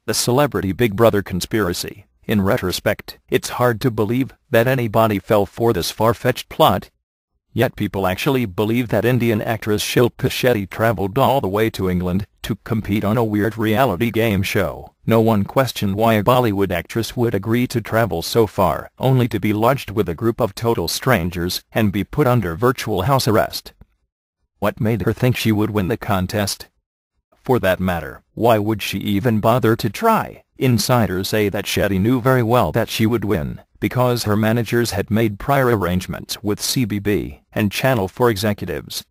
The Celebrity Big Brother conspiracy. In retrospect, it's hard to believe that anybody fell for this far-fetched plot. Yet people actually believe that Indian actress Shilpa Shetty traveled all the way to England to compete on a weird reality game show. No one questioned why a Bollywood actress would agree to travel so far, only to be lodged with a group of total strangers and be put under virtual house arrest. What made her think she would win the contest? For that matter, why would she even bother to try? Insiders say that Shetty knew very well that she would win, because her managers had made prior arrangements with CBB and Channel 4 executives.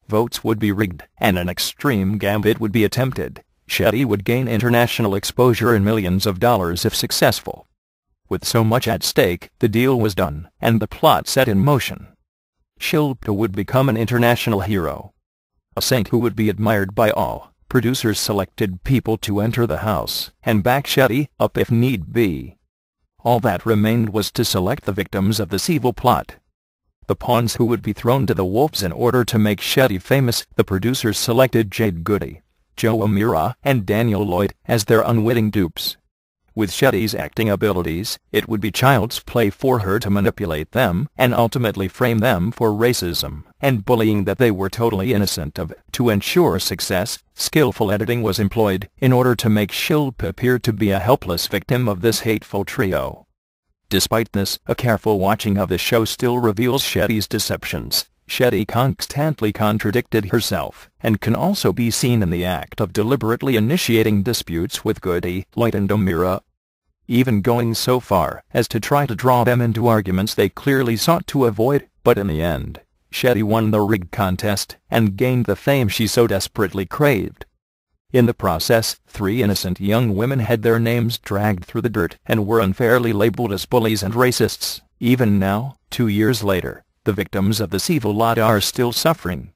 Votes would be rigged, and an extreme gambit would be attempted. Shetty would gain international exposure and millions of dollars if successful. With so much at stake, the deal was done, and the plot set in motion. Shilpa would become an international hero, a saint who would be admired by all. Producers selected people to enter the house and back Shetty up if need be. All that remained was to select the victims of this evil plot. The pawns who would be thrown to the wolves in order to make Shetty famous. The producers selected Jade Goody, Joe Amira, and Daniel Lloyd as their unwitting dupes. With Shetty's acting abilities, it would be child's play for her to manipulate them and ultimately frame them for racism and bullying that they were totally innocent of. To ensure success, skillful editing was employed in order to make Shilpa appear to be a helpless victim of this hateful trio. Despite this, a careful watching of the show still reveals Shetty's deceptions. Shetty constantly contradicted herself, and can also be seen in the act of deliberately initiating disputes with Goody, Lloyd and Amira, even going so far as to try to draw them into arguments they clearly sought to avoid. But in the end, Shetty won the rigged contest and gained the fame she so desperately craved. In the process, 3 innocent young women had their names dragged through the dirt and were unfairly labeled as bullies and racists. Even now, 2 years later, the victims of this evil lot are still suffering.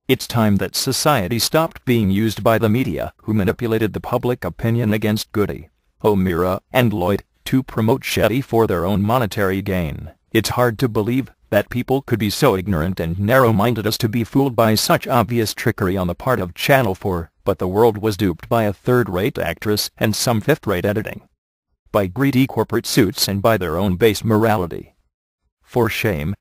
It's time that society stopped being used by the media, who manipulated the public opinion against Goody, Amira, and Lloyd to promote Shetty for their own monetary gain. It's hard to believe that people could be so ignorant and narrow-minded as to be fooled by such obvious trickery on the part of Channel 4, but the world was duped by a third-rate actress and some fifth-rate editing, by greedy corporate suits and by their own base morality. For shame,